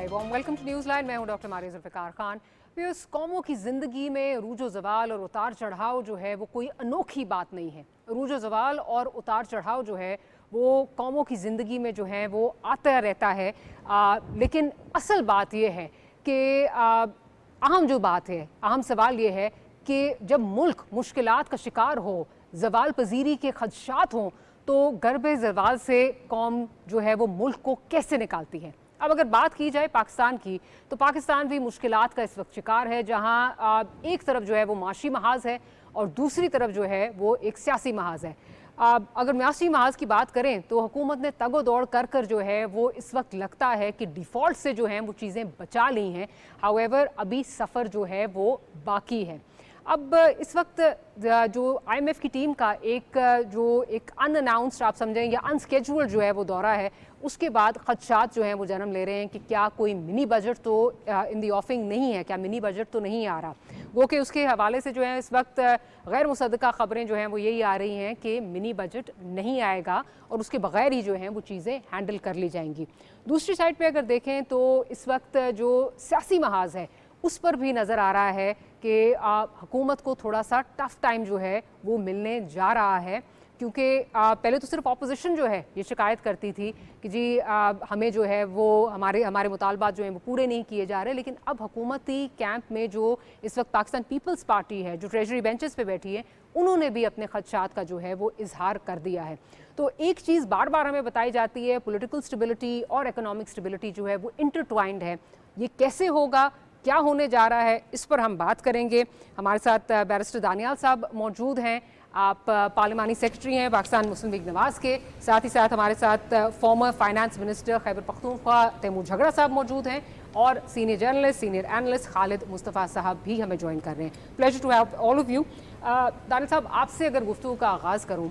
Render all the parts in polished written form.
Welcome to news line. मैं हूं doctor Maria Zulfikar Khan. Viewers, कौमों की ज़िंदगी में रूजो ज़वाल और उतार चढ़ाव जो है वो कोई अनोखी बात नहीं है। रूजो ज़वाल और उतार चढ़ाव जो है वो कौमों की ज़िंदगी में जो है वो आता रहता है। लेकिन असल बात ये है कि अहम जो बात है, अहम सवाल ये है कि जब मुल्क मुश्किलात का शिकार हो, ज़वाल पजीरी के खदशात हों, तो गर्ब ज़वाल से कौम जो है वो मुल्क को कैसे निकालती है। अब अगर बात की जाए पाकिस्तान की, तो पाकिस्तान भी मुश्किलात का इस वक्त शिकार है, जहां एक तरफ जो है वो माशी महाज है और दूसरी तरफ जो है वो एक सियासी महाज है। अगर माशी महाज की बात करें तो हुकूमत ने तगो दौड़ कर कर जो है वो इस वक्त लगता है कि डिफ़ॉल्ट से जो है वो चीज़ें बचा ली हैं। हाउएवर अभी सफ़र जो है वो बाकी है। अब इस वक्त जो IMF की टीम का एक अनअनाउंस्ड आप समझें या अनस्केड्यूल्ड जो है वो दौरा है, उसके बाद खदशात जो हैं वो जन्म ले रहे हैं कि क्या कोई मिनी बजट तो इन दी ऑफिंग नहीं है, क्या मिनी बजट तो नहीं आ रहा। वो कि उसके हवाले से जो है इस वक्त गैर मुसद्दका ख़बरें जो हैं वो यही आ रही हैं कि मिनी बजट नहीं आएगा और उसके बगैर ही जो हैं वो चीज़ें हैंडल कर ली जाएंगी। दूसरी साइड पर अगर देखें तो इस वक्त जो सियासी महाज है उस पर भी नज़र आ रहा है कि हुकूमत को थोड़ा सा टफ टाइम जो है वो मिलने जा रहा है, क्योंकि पहले तो सिर्फ अपोजिशन जो है ये शिकायत करती थी कि जी हमें जो है वो हमारे मुतालबात जो हैं वो पूरे नहीं किए जा रहे। लेकिन अब हुकूमती कैंप में जो इस वक्त पाकिस्तान पीपल्स पार्टी है, जो ट्रेजरी बेंचेस पे बैठी है, उन्होंने भी अपने खदशात का जो है वो इजहार कर दिया है। तो एक चीज़ बार बार हमें बताई जाती है, पॉलिटिकल स्टेबिलिटी और इकोनॉमिक स्टेबिलिटी जो है वो इंटरट्वाइंड है। ये कैसे होगा, क्या होने जा रहा है, इस पर हम बात करेंगे। हमारे साथ बैरिस्टर दानियाल साहब मौजूद हैं। आप पार्लिमानी सेक्रेटरी हैं पाकिस्तान मुस्लिम लीग नवाज़ के। साथ ही साथ हमारे साथ former finance minister Khyber Pakhtunkhwa Taimur Jhagra sahab मौजूद हैं और senior journalist, senior analyst Khalid Mustafa sahab भी हमें ज्वाइन कर रहे हैं। Pleasure to have all of you. Daniyal sahab, आपसे अगर गुफ्तगू का आगाज़ करूँ,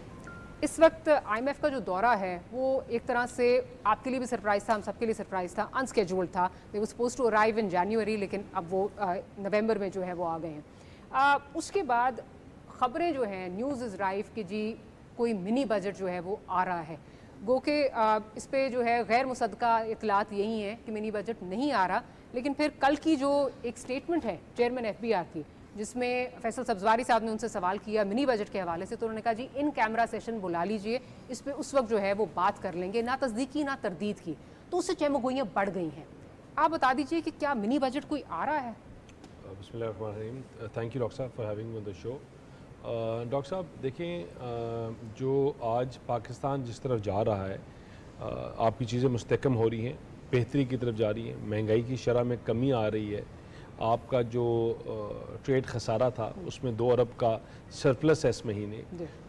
इस वक्त IMF का जो दौरा है वो एक तरह से आपके लिए भी सरप्राइज़ था, हम सबके लिए सरप्राइज़ था, अनस्केड्यूल्ड था। They was supposed to arrive in January, लेकिन अब वो नवंबर में जो है वो आ गए हैं। उसके बाद ख़बरें जो हैं, न्यूज़ इज़ राइफ कि जी कोई मिनी बजट जो है वो आ रहा है। गो के इस पे जो है गैर मुसद्दका इतलात यही हैं कि मिनी बजट नहीं आ रहा। लेकिन फिर कल की जो एक स्टेटमेंट है चेयरमैन FBR की, जिसमें फैसल सब्जवारी साहब ने उनसे सवाल किया मिनी बजट के हवाले से, तो उन्होंने कहा जी इन कैमरा सेशन बुला लीजिए, इस पे उस वक्त जो है वो बात कर लेंगे। ना तस्दीक की ना तरदीद की, तो उससे चहमगोइयाँ बढ़ गई हैं। आप बता दीजिए कि क्या मिनी बजट कोई आ रहा है? बिस्मिल्लाहिर्रहमानिर्रहीम। थैंक यू डॉक्टर साहब for having me on the show. Doctor साहब देखें, जो आज पाकिस्तान जिस तरफ जा रहा है, आपकी चीज़ें मुस्तकम हो रही हैं, बेहतरी की तरफ जा रही हैं, महंगाई की शरह में कमी आ रही है, आपका जो ट्रेड खसारा था उसमें 2 अरब का सरप्लस है इस महीने।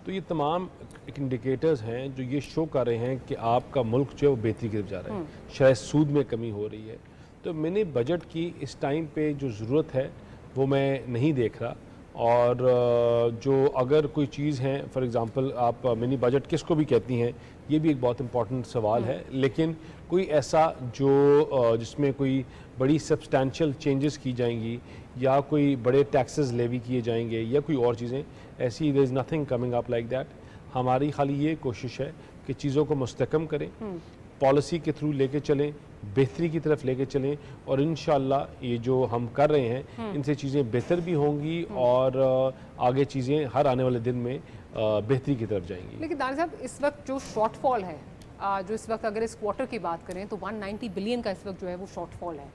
तो ये तमाम इंडिकेटर्स हैं जो ये शो कर रहे हैं कि आपका मुल्क जो है वो बेहतरी की तरफ जा रहा है, शायद सूद में कमी हो रही है। तो मिनी बजट की इस टाइम पे जो ज़रूरत है वो मैं नहीं देख रहा। और जो अगर कोई चीज़ है, फॉर एग्ज़ाम्पल आप मिनी बजट किसको भी कहती हैं, ये भी एक बहुत इंपॉर्टेंट सवाल है। लेकिन कोई ऐसा जो जिसमें कोई बड़ी सब्सटैंशियल चेंजेस की जाएंगी या कोई बड़े टैक्सेस लेवी किए जाएंगे या कोई और चीज़ें ऐसी, there is nothing coming up like that. हमारी खाली ये कोशिश है कि चीज़ों को मुस्तकम करें, पॉलिसी के थ्रू लेके चलें, बेहतरी की तरफ लेके चलें, और इंशाअल्लाह ये जो हम कर रहे हैं इनसे चीज़ें बेहतर भी होंगी और आगे चीज़ें हर आने वाले दिन में बेहतरी की तरफ जाएंगी। लेकिन दानिश साहब, इस वक्त जो शॉर्टफॉल है, जो इस वक्त अगर इस क्वार्टर की बात करें तो 190 बिलियन का इस वक्त जो है वो शॉर्टफॉल है।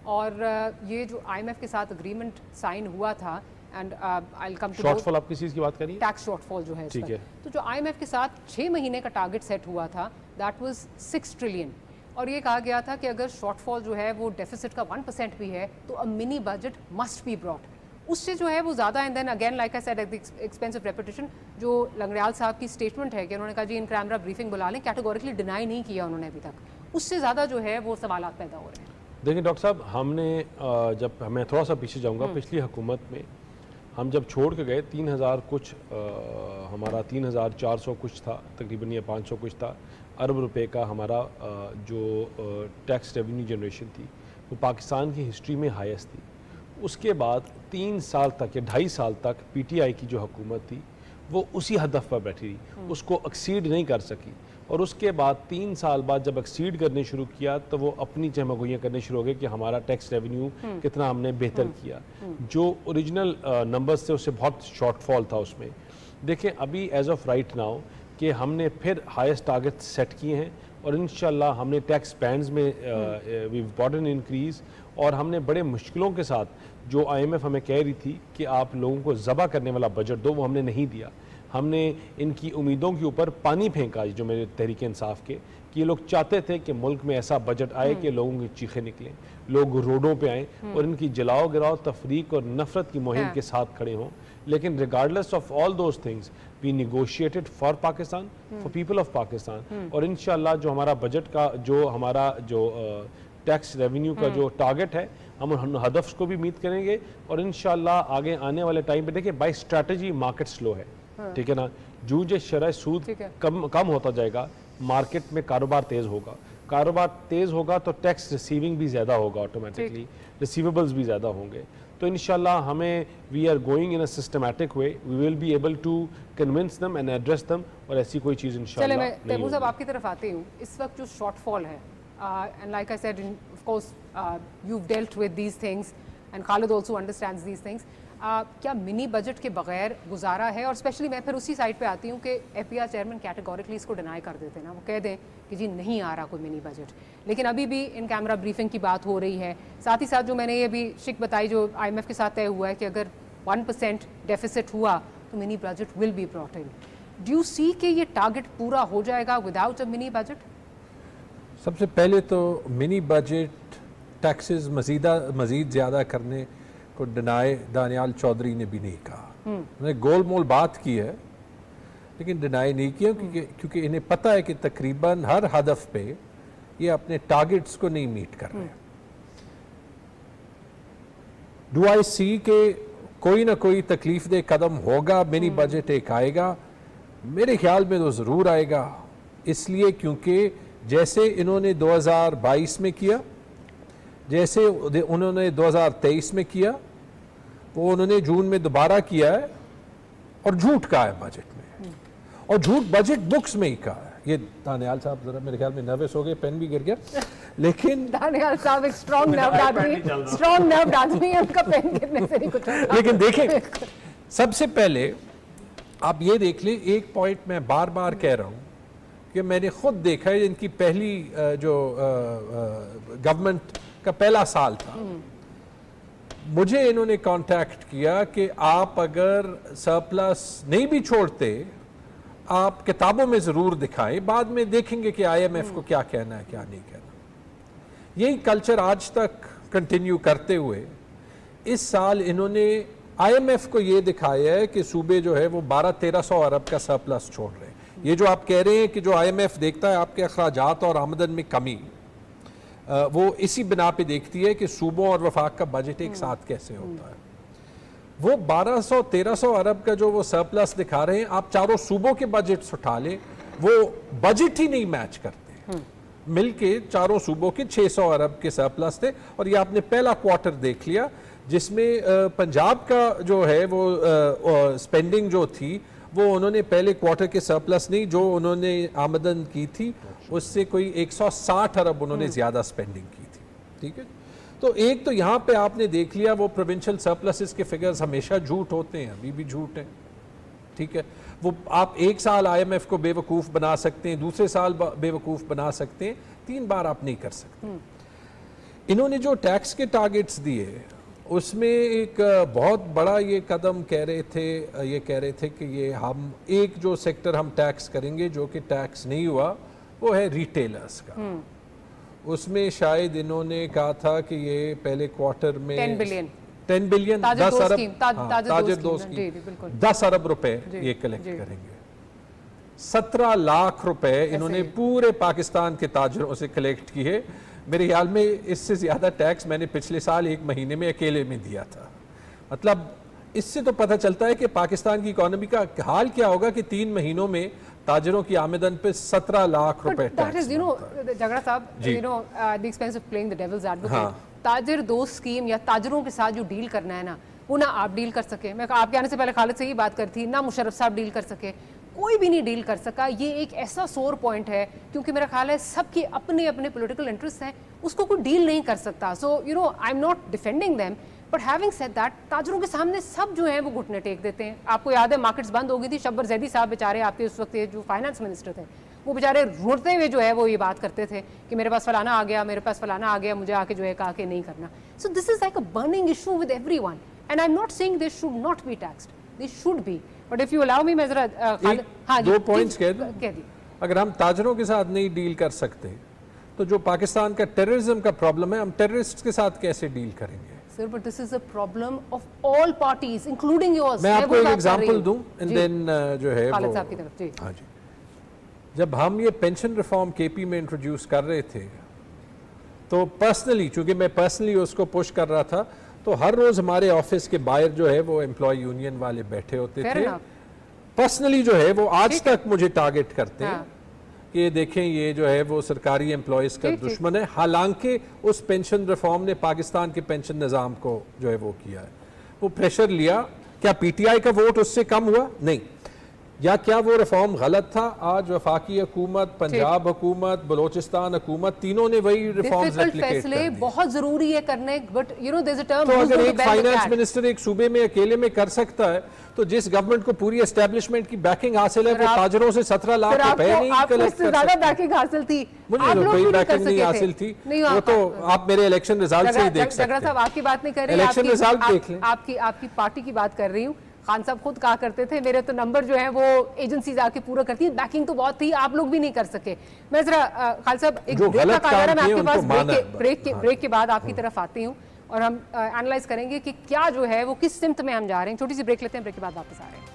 और ये जो IMF के साथ अग्रीमेंट साइन हुआ था, and I will come to shortfall आप किस चीज़ की बात करिए? टैक्स शॉर्टफॉल जो है, ठीक है। तो जो IMF के साथ 6 महीने का टारगेट सेट हुआ था, दैट वाज 6 ट्रिलियन। और ये कहा गया था कि अगर शॉर्टफॉल जो है वो डेफिसिट का 1% भी है तो a mini budget must be brought. उससे जो है वो ज़्यादा, and then again like I said at the expense of reputation, जो लंगड़ियाल साहब की स्टेटमेंट है कि उन्होंने कहा जी इन कैमरा ब्रीफिंग बुला लें, कैटेगोरिकली डिनाई नहीं किया उन्होंने अभी तक, उससे ज़्यादा जो है वो सवालात पैदा हो रहे हैं। देखिए डॉक्टर साहब, हमने जब मैं थोड़ा सा पीछे जाऊंगा, पिछली हुकूमत में हम जब छोड़ के गए 3000 कुछ, हमारा 3400 कुछ था तकरीबन, या 500 कुछ था अरब रुपए का हमारा जो टैक्स रेवेन्यू जनरेशन थी, वो पाकिस्तान की हिस्ट्री में हाईएस्ट थी। उसके बाद 3 साल तक या 2.5 साल तक PTI की जो हुकूमत थी वो उसी हदफ पर बैठी रही, उसको एक्सीड नहीं कर सकी। और उसके बाद 3 साल बाद जब एक्सीड करने शुरू किया तो वो अपनी चहमगोइयाँ करने शुरू हो गए कि हमारा टैक्स रेवेन्यू कितना हमने बेहतर किया। जो ओरिजिनल नंबर्स थे उससे बहुत शॉर्टफॉल था उसमें। देखें अभी एज ऑफ राइट नाउ कि हमने फिर हाईएस्ट टारगेट सेट किए हैं और इंशाल्लाह हमने टैक्स बैंड्स में वी गॉट एन इंक्रीज, और हमने बड़े मुश्किलों के साथ जो IMF हमें कह रही थी कि आप लोगों को ज़बह करने वाला बजट दो, वो हमने नहीं दिया। हमने इनकी उम्मीदों के ऊपर पानी फेंका, जो मेरे तहरीक इंसाफ के, कि ये लोग चाहते थे कि मुल्क में ऐसा बजट आए कि लोगों की चीखें निकलें, लोग रोडों पे आएँ और इनकी जलाओ गिराओ, तफरीक और नफरत की मुहिम के साथ खड़े हों। लेकिन regardless of all those things we negotiated for Pakistan, for people of Pakistan. और इंशाल्लाह जो हमारा बजट का जो टैक्स रेवेन्यू का जो टारगेट है, हम हदफ को भी मीट करेंगे। और इंशाल्लाह आगे आने वाले टाइम पे देखिए बाय स्ट्रैटेजी मार्केट स्लो है, ठीक है ना, जो शरह सूद कम होता जाएगा, मार्केट में कारोबार तेज़ होगा, कारोबार तेज़ होगा तो टैक्स रिसीविंग भी ज़्यादा होगा, ऑटोमेटिकली रिसीवेबल्स भी ज़्यादा होंगे। तो इंशाल्लाह हमें we are going in a systematic way, we will be able to convince them and address them, और ऐसी कोई चीज़ इंशाल्लाह चले मैं तैमूर साहब आपकी तरफ आती हूँ। इस वक्त जो शॉर्टफॉल है, and like I said of course you have dealt with these things and Khalid also understands these things, क्या मिनी बजट के बगैर गुजारा है? और स्पेशली मैं फिर उसी साइड पे आती हूँ कि FPR चेयरमैन कैटेगोरिकली इसको डिनाई कर देते हैं ना, वो कह दें कि जी नहीं आ रहा कोई मिनी बजट, लेकिन अभी भी इन कैमरा ब्रीफिंग की बात हो रही है। साथ ही साथ जो मैंने ये भी शिक बताई जो IMF के साथ तय हुआ है कि अगर 1% डेफिसिट हुआ तो mini budget will be brought in. Do you see कि ये टारगेट पूरा हो जाएगा विदाउट अ मिनी बजट? सबसे पहले तो मिनी बजट टैक्सेस मज़ीद ज़्यादा करने को डिनाई दानियाल चौधरी ने भी नहीं कहा। उन्होंने गोल मोल बात की है लेकिन डिनाई नहीं किया, क्योंकि इन्हें पता है कि तकरीबन हर हदफ पे ये अपने टारगेट्स को नहीं मीट कर रहे। डू आई सी के कोई ना कोई तकलीफ दे कदम होगा, मिनी बजट एक आएगा? मेरे ख्याल में तो ज़रूर आएगा, इसलिए क्योंकि जैसे इन्होंने 2022 में किया, जैसे उन्होंने 2023 में किया, वो उन्होंने जून में दोबारा किया है और झूठ कहा है बजट में, और झूठ बजट बुक्स में ही कहा है। ये दानियाल साहब जरा मेरे ख्याल में नर्वस हो गए, पेन भी गिर गया, लेकिन दानियाल साहब एक स्ट्रॉन्ग नर्व आदमी है, उनका पेन गिरने से नहीं कुछ होता। लेकिन देखें, सबसे पहले आप ये देख लें, एक पॉइंट मैं बार बार कह रहा हूँ कि मैंने खुद देखा है, इनकी पहली जो गवर्नमेंट का पहला साल था, मुझे इन्होंने कांटेक्ट किया कि आप अगर सरप्लस नहीं भी छोड़ते, आप किताबों में ज़रूर दिखाएं, बाद में देखेंगे कि IMF को क्या कहना है क्या नहीं कहना। यही कल्चर आज तक कंटिन्यू करते हुए इस साल इन्होंने IMF को ये दिखाया है कि सूबे जो है वो 1200-1300 अरब का सरप्लस छोड़ रहे हैं। ये जो आप कह रहे हैं कि जो IMF देखता है आपके अखराजात और आमदन में कमी, वो इसी बिना पे देखती है कि सूबों और वफाक का बजट एक साथ कैसे होता है। वो 1200-1300 अरब का जो वो सरप्लस दिखा रहे हैं, आप चारों सूबों के बजट उठा लें, वो बजट ही नहीं मैच करते। मिलके चारों सूबों के 600 अरब के सरप्लस थे, और ये आपने पहला क्वार्टर देख लिया जिसमें पंजाब का जो है वो स्पेंडिंग जो थी वो उन्होंने पहले क्वार्टर के सरप्लस नहीं, जो उन्होंने आमदन की थी उससे कोई 160 अरब उन्होंने ज़्यादा स्पेंडिंग की थी। ठीक है, तो एक तो यहाँ पे आपने देख लिया वो प्रोविंशियल सरप्लसेस के फिगर्स हमेशा झूठ होते हैं, अभी भी झूठ हैं। ठीक है, वो आप एक साल IMF को बेवकूफ़ बना सकते हैं, दूसरे साल बेवकूफ़ बना सकते हैं, 3 बार आप नहीं कर सकते। इन्होंने जो टैक्स के टारगेट्स दिए उसमें एक बहुत बड़ा ये कदम कह रहे थे कि ये हम एक जो सेक्टर हम टैक्स करेंगे जो कि टैक्स नहीं हुआ वो है रिटेलर्स का। उसमें शायद इन्होंने कहा था कि ये पहले क्वार्टर में 10 बिलियन 10 अरब ताजर दो स्कीम 10 अरब रुपए ये कलेक्ट करेंगे। 17 लाख रुपए इन्होंने पूरे पाकिस्तान के ताजरों से कलेक्ट किए। मेरे ख्याल में इससे ज़्यादा टैक्स मैंने पिछले साल एक महीने में अकेले में दिया था। मतलब इससे तो पता चलता है कि पाकिस्तान की इकोनॉमी का हाल क्या होगा कि 3 महीनों में ताजरों की आमदन पे 17 लाख रुपए टैक्स। झगड़ा साहब, the expense of playing the devil's advocate, ताजर दोस्त स्कीम या ताजरों के साथ जो डील करना है ना, वो ना आप डील कर सके, मैं आपके आने से पहले खालिद से ही बात करती, ना मुशर्रफ साहब डील कर सके, कोई भी नहीं डील कर सका। ये एक ऐसा सोर पॉइंट है, क्योंकि मेरा ख्याल है सबके अपने अपने पॉलिटिकल इंटरेस्ट हैं, उसको कोई डील नहीं कर सकता। So you know, I am not defending them, but having said that, ताजरों के सामने सब जो है वो घुटने टेक देते हैं। आपको याद है मार्केट्स बंद हो गई थी, शब्बर जैदी साहब बेचारे आपके उस वक्त जो फाइनेंस मिनिस्टर थे, वो बेचारे रोते हुए जो है वो ये बात करते थे कि मेरे पास फलाना आ गया, मेरे पास फलाना आ गया, मुझे आके जो है कहा कि नहीं करना। So this is like a burning issue with everyone, and I am not saying this should not be taxed, this should be, but if you allow me, मैं जरा हाँ दो पॉइंट्स कह दी। अगर हम ताजरों के साथ नहीं डील कर सकते तो जो पाकिस्तान का टेररिज्म का प्रॉब्लम है, हम टेररिस्ट के साथ कैसे डील करेंगे? Sir, but this is a problem of all parties, including yours. मैं आपको एक एग्जांपल दूं एंड देन जो है खालिद साहब की तरफ जी। हाँ जी, जब हम ये पेंशन रिफॉर्म केपी में इंट्रोड्यूस कर रहे थे तो पर्सनली, चूंकि मैं पर्सनली उसको पुश कर रहा था, तो हर रोज हमारे ऑफिस के बाहर जो है वो एम्प्लॉय यूनियन वाले बैठे होते थे, पर्सनली जो है वो आज तक मुझे टारगेट करते हैं कि देखें ये जो है वो सरकारी एम्प्लॉयज का दुश्मन है। हालांकि उस पेंशन रिफॉर्म ने पाकिस्तान के पेंशन निज़ाम को जो है वो किया है, वो प्रेशर लिया। क्या पीटीआई का वोट उससे कम हुआ? नहीं। या क्या वो रिफॉर्म गलत था? आज वफाकी हुकूमत, पंजाब हुकूमत, बलोचिस्तान हुकूमत, तीनों ने वही रिफॉर्म्स रेप्लिकेट कर दिए। बहुत जरूरी है करने, but you know there is a term. तो अगर एक फाइनेंस मिनिस्टर एक सूबे में अकेले में कर सकता है, तो जिस गवर्नमेंट को पूरी एस्टेब्लिशमेंट की बैकिंग हासिल है, वो ताजरों से 17 लाख रुपए नहीं कलेक्ट कर सकते। बैकिंग हासिल थी, मुझे कोई बैकिंग नहीं हासिल थी, वो तो आप मेरे इलेक्शन रिजल्ट से ही देख सकते हैं। साहब आपकी बात नहीं कर रही, इलेक्शन रिजल्ट देख लें। आपकी पार्टी की बात कर रही हूँ। खान साहब खुद कहा करते थे मेरे तो नंबर जो है वो एजेंसीज आके पूरा करती है, बैकिंग तो बहुत थी, आप लोग भी नहीं कर सके। मैं जरा खान साहब एक ब्रेक का कहा, मैं आपके पास ब्रेक के बाद आपकी तरफ आती हूँ और हम एनालाइज करेंगे कि क्या जो है वो किस सिमत में हम जा रहे हैं। छोटी सी ब्रेक लेते हैं, ब्रेक के बाद वापस आ रहे हैं।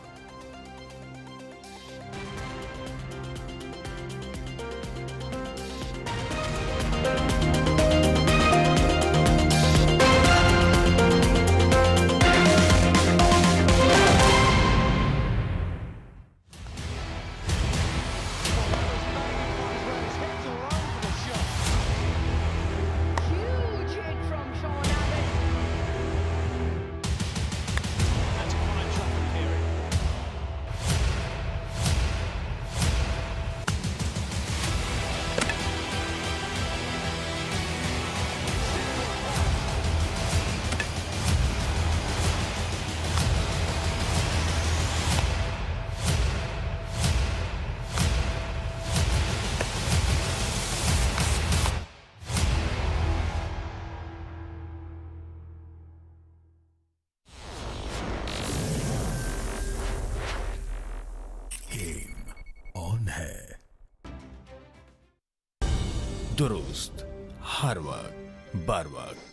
दुरुस्त हर वक्त बर वक्त।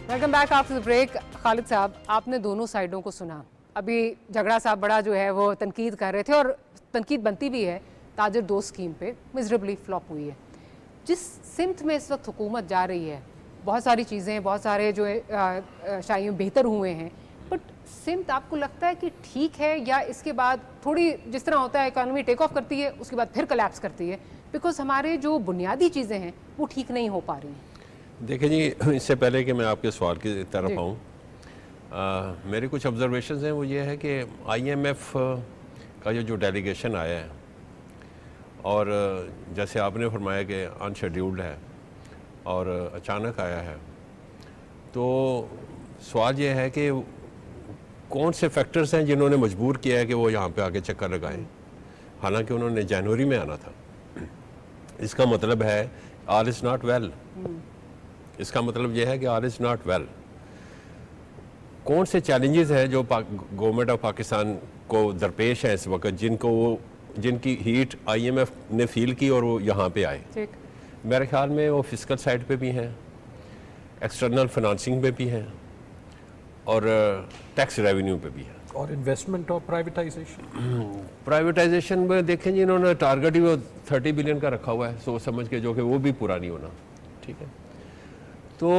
Welcome back after the break. Khalid sahab, आपने दोनों साइडों को सुना। अभी झगड़ा साहब बड़ा जो है वो तनकीद कर रहे थे, और तनकीद बनती भी है। ताजर 2 स्कीम पे मिजरेबली फ्लॉप हुई है। जिस सिमत में इस वक्त हुकूमत जा रही है, बहुत सारी चीज़ें, बहुत सारे जो शायद बेहतर हुए हैं, बट सिमत आपको लगता है कि ठीक है, या इसके बाद थोड़ी जिस तरह होता है इकॉनमी टेक ऑफ करती है, उसके बाद फिर कोलैप्स करती है, बिकॉज हमारे जो बुनियादी चीज़ें हैं वो ठीक नहीं हो पा रही हैं? देखिए जी, इससे पहले कि मैं आपके सवाल की तरफ आऊँ, मेरी कुछ ऑब्जर्वेशंस हैं। वो ये है कि IMF का जो डेलीगेशन आया है, और जैसे आपने फरमाया कि अनशेड्यूल्ड है और अचानक आया है, तो सवाल ये है कि कौन से फैक्टर्स हैं जिन्होंने मजबूर किया है कि वो यहाँ पे आके चक्कर लगाएं, हालांकि उन्होंने जनवरी में आना था। इसका मतलब है ऑल इज़ नॉट वेल। इसका मतलब यह है कि ऑल इज़ नॉट वेल। कौन से चैलेंजेस हैं जो गवर्नमेंट ऑफ पाकिस्तान को दरपेश है इस वक्त, जिनकी हीट IMF ने फील की और वो यहाँ पे आए? मेरे ख्याल में वो फिस्कल साइड पे भी हैं, एक्सटर्नल फाइनेंसिंग पे भी हैं, और टैक्स रेवेन्यू पे भी है, और इन्वेस्टमेंट और प्राइवेटाइजेशन। प्राइवेटाइजेशन में देखें जी, इन्होंने टारगेट ही वो 30 बिलियन का रखा हुआ है सोच समझ के, जो कि वो भी पूरा नहीं होना। ठीक है, तो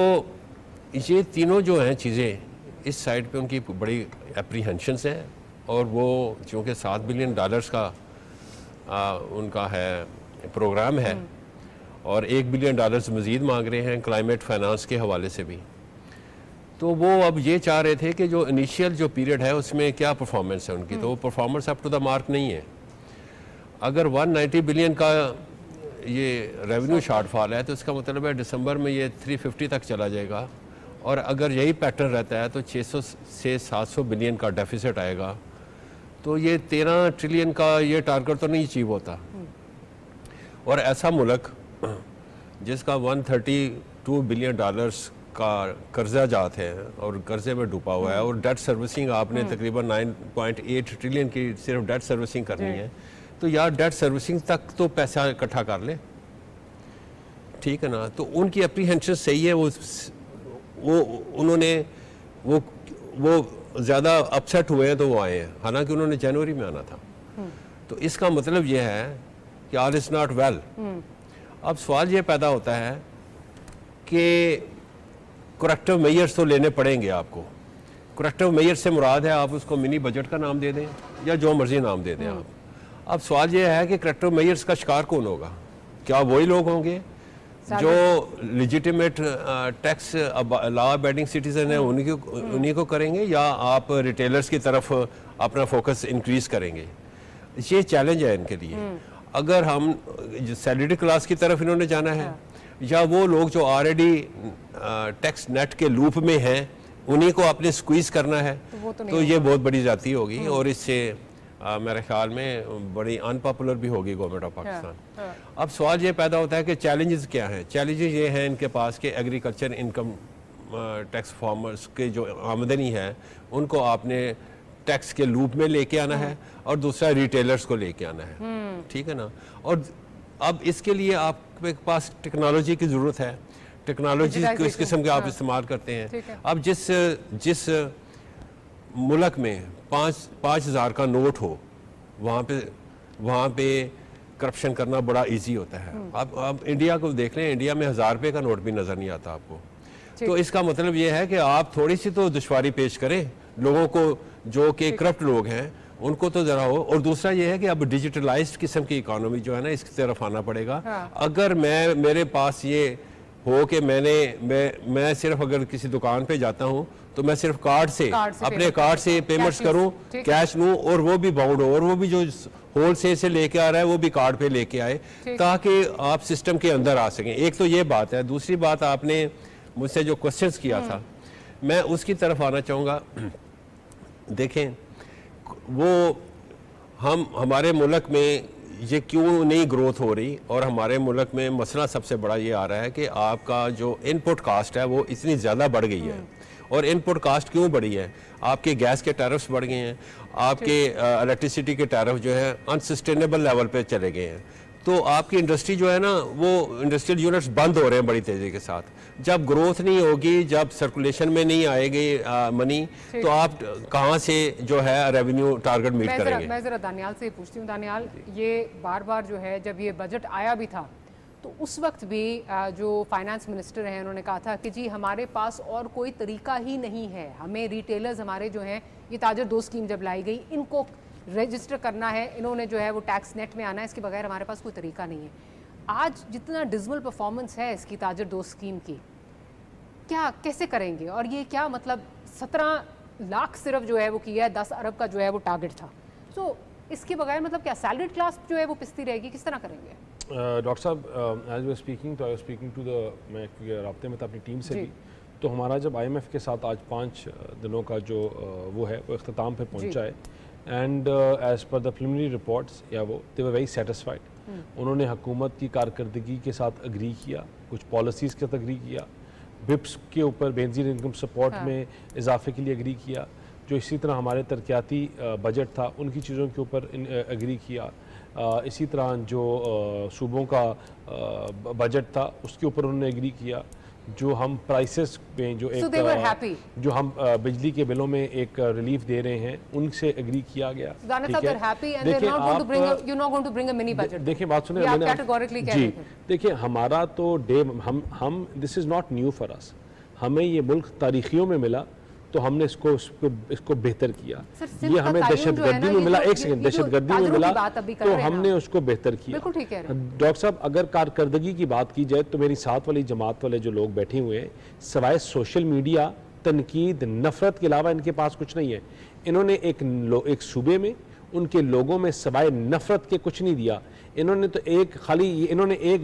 ये तीनों जो हैं चीज़ें इस साइड पे उनकी बड़ी एप्रीहेंशंस हैं, और वो चूँकि $7 बिलियन का उनका है प्रोग्राम है और $1 बिलियन मज़ीद मांग रहे हैं क्लाइमेट फाइनेंस के हवाले से भी, तो वो अब ये चाह रहे थे कि जो इनिशियल जो पीरियड है उसमें क्या परफॉर्मेंस है उनकी, तो वो performance up to the mark नहीं है। अगर 190 बिलियन का ये रेवेन्यू शॉर्टफॉल है तो इसका मतलब है दिसंबर में ये 350 तक चला जाएगा, और अगर यही पैटर्न रहता है तो 600 से 700 बिलियन का डेफिसिट आएगा, तो ये 13 ट्रिलियन का ये टारगेट तो नहीं अचीव होता। और ऐसा मुल्क जिसका 132 बिलियन डॉलर्स का कर्जा जात है और कर्जे में डूबा हुआ है, और डेट सर्विसिंग आपने तकरीबन 9.8 ट्रिलियन की सिर्फ डेट सर्विसिंग करनी है, तो यार डेट सर्विसिंग तक तो पैसा इकट्ठा कर ले, ठीक है ना। तो उनकी एप्रीहेंशन सही है, वो उन्होंने वो ज़्यादा अपसेट हुए हैं तो वो आए हैं, हालांकि उन्होंने जनवरी में आना था। तो इसका मतलब ये है कि ऑल इज़ नॉट वेल। अब सवाल ये पैदा होता है कि करेक्टिव मेजर्स तो लेने पड़ेंगे आपको। करेक्टिव मेजर से मुराद है आप उसको मिनी बजट का नाम दे दें या जो मर्जी नाम दे दें आप। अब सवाल ये है कि करेक्टिव मेजर्स का शिकार कौन होगा? क्या वही लोग होंगे जो लेजिटिमेट टैक्स लॉ अबैडिंग सिटीजन है उन्हीं को करेंगे, या आप रिटेलर्स की तरफ अपना फोकस इंक्रीज करेंगे? ये चैलेंज है इनके लिए। अगर हम सैलरी क्लास की तरफ इन्होंने जाना है, या वो लोग जो ऑलरेडी टैक्स नेट के लूप में हैं उन्हीं को आपने स्क्वीज करना है, तो ये बहुत बड़ी जाती होगी, और इससे मेरे ख्याल में बड़ी अनपॉपुलर भी होगी गवर्नमेंट ऑफ पाकिस्तान। अब सवाल ये पैदा होता है कि चैलेंजेस क्या हैं? चैलेंजेस ये हैं इनके पास कि एग्रीकल्चर इनकम टैक्स फार्मर्स के जो आमदनी है उनको आपने टैक्स के लूप में लेके आना है, और दूसरा रिटेलर्स को लेके आना है, ठीक है ना। और अब इसके लिए आपके पास टेक्नोलॉजी की ज़रूरत है। टेक्नोलॉजी किस किस्म के आप इस्तेमाल करते हैं। अब जिस मुल्क में 5,000 का नोट हो वहाँ पे करप्शन करना बड़ा इजी होता है। आप इंडिया को देख लें, इंडिया में 1,000 रुपये का नोट भी नज़र नहीं आता आपको। तो इसका मतलब ये है कि आप थोड़ी सी तो दुश्वारी पेश करें लोगों को जो कि करप्ट लोग हैं उनको तो ज़रा हो। और दूसरा ये है कि अब डिजिटलाइज्ड किस्म की इकोनॉमी जो है ना इसकी तरफ आना पड़ेगा। अगर मेरे पास ये हो कि मैं सिर्फ अगर किसी दुकान पे जाता हूँ तो मैं सिर्फ कार्ड से अपने कार्ड से पेमेंट्स करूँ, कैश लूँ, और वो भी बाउंड हो, और वो भी जो होलसेल से लेके आ रहा है वो भी कार्ड पे लेके आए, ताकि आप सिस्टम के अंदर आ सकें। एक तो ये बात है। दूसरी बात, आपने मुझसे जो क्वेश्चंस किया था मैं उसकी तरफ आना चाहूँगा। देखें, वो हमारे मुल्क में ये क्यों नहीं ग्रोथ हो रही, और हमारे मुल्क में मसला सबसे बड़ा ये आ रहा है कि आपका जो इनपुट कास्ट है वो इतनी ज़्यादा बढ़ गई है। और इनपुट कास्ट क्यों बढ़ी है? आपके गैस के टैरिफ्स बढ़ गए हैं, आपके इलेक्ट्रिसिटी के टैरिफ जो है अनसस्टेनेबल लेवल पे चले गए हैं, तो आपकी इंडस्ट्री जो है ना वो इंडस्ट्रियल यूनिट्स बंद हो रहे हैं बड़ी तेज़ी के साथ। जब ग्रोथ नहीं होगी, जब सर्कुलेशन में नहीं आएगी मनी, तो आप कहाँ से जो है रेवेन्यू टारगेट मीट करेंगे? मैं ज़रा दानियाल से पूछती हूँ। दानियाल, ये बार बार जो है जब ये बजट आया भी था तो उस वक्त भी जो फाइनेंस मिनिस्टर हैं उन्होंने कहा था कि जी हमारे पास और कोई तरीका ही नहीं है, हमें रिटेलर्स हमारे जो हैं, ये ताजर दोस्त स्कीम जब लाई गई इनको रजिस्टर करना है, इन्होंने जो है वो टैक्स नेट में आना है, इसके बगैर हमारे पास कोई तरीका नहीं है। आज जितना डिजिटल परफॉर्मेंस है इसकी ताजर दोस्त स्कीम की, क्या कैसे करेंगे? और ये क्या मतलब 17 लाख सिर्फ जो है वो किया है, 10 अरब का जो है वो टारगेट था, तो इसके बगैर मतलब क्या सैलरीड क्लास जो है वो पिसती रहेगी? किस तरह करेंगे? डॉक्टर साहब, एज वी स्पीकिंग, तो I was speaking to the, मैं रब्ते में था अपनी टीम से भी, तो हमारा जब IMF के साथ आज 5 दिनों का जो वो है वो अख्ताम पे पहुंचा है, and as per the preliminary reports या वो दे वर वेरी सेटिस्फाइड। उन्होंने हुकूमत की कारकर्दगी के साथ अग्री किया, कुछ पॉलिसीज़ के साथ अग्री किया, बिप्स के ऊपर बेनजीर इनकम सपोर्ट में इजाफे के लिए अग्री किया, जो इसी तरह हमारे तरक्याती बजट था उनकी चीज़ों के ऊपर अग्री किया, इसी तरह जो सूबों का बजट था उसके ऊपर उन्होंने एग्री किया। जो हम प्राइसेस में जो So they were happy. जो हम बिजली के बिलों में एक रिलीफ दे रहे हैं उनसे एग्री किया गया। दानिश साहब, they're happy and they're not going to bring a, you're not going to bring a mini budget. देखिए बात सुनिए, ये आप मैंने categorically कह जी रहे थे। देखिए हमारा तो हम this is not new for us, हमें ये मुल्क तारीखियों में मिला तो हमने इसको बेहतर किया। ये हमें दहशतगर्दी में मिला, एक सेकंड, दहशतगर्दी में मिला तो हमने उसको बेहतर किया। डॉक्टर साहब, अगर कारकर्दगी की बात की जाए तो मेरी साथ वाली जमात वाले जो लोग बैठे हुए हैं, सवाए सोशल मीडिया, तनकीद, नफरत के अलावा इनके पास कुछ नहीं है। इन्होंने एक सूबे में उनके लोगों में सवाए नफरत के कुछ नहीं दिया। इन्होंने तो इन्होंने एक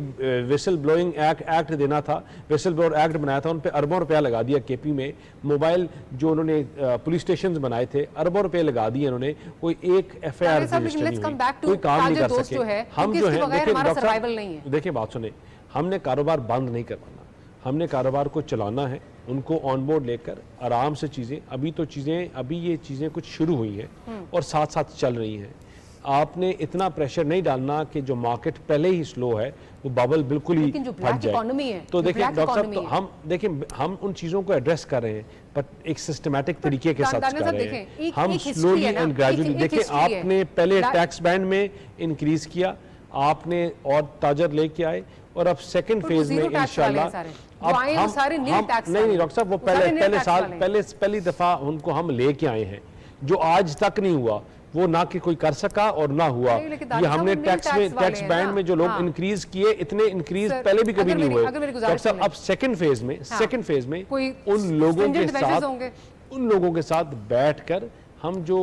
विसल ब्लोइंग एक्ट देना था, विसल ब्लोअर एक्ट बनाया था, उन पे अरबों रुपया लगा दिया। केपी में मोबाइल जो उन्होंने पुलिस स्टेशन बनाए थे, अरबों रुपए लगा दिए इन्होंने, कोई एक FIR कोई काम नहीं कर सके। हम जो है देखिए बात सुने, हमने कारोबार बंद नहीं करवाना, हमने कारोबार को चलाना है, उनको ऑन बोर्ड लेकर आराम से चीज़ें, अभी ये चीज़ें कुछ शुरू हुई हैं और साथ साथ चल रही हैं। आपने इतना प्रेशर नहीं डालना कि जो मार्केट पहले ही स्लो है वो बबल बिल्कुल ही फट जाए। तो देखिए डॉक्टर साहब, तो हम उन चीज़ों को एड्रेस कर रहे हैं, बट एक सिस्टमेटिक तरीके के साथ कर रहे हैं। हम स्लोली एंड ग्रेजुअली, देखिए आपने पहले टैक्स बैंड में इंक्रीज किया, आपने और ताजर लेके आए, और अब सेकंड फेज में इंशाल्लाह अब हम नहीं डॉक्टर साहब, वो पहली दफा उनको हम लेके आए हैं, जो आज तक नहीं हुआ, वो ना कि कोई कर सका और ना हुआ। ये हमने टैक्स बैंड में जो लोग इंक्रीज किए, इतने इंक्रीज पहले भी कभी नहीं हुए। डॉक्टर साहब, अब सेकंड फेज में उन लोगों के साथ बैठकर हम जो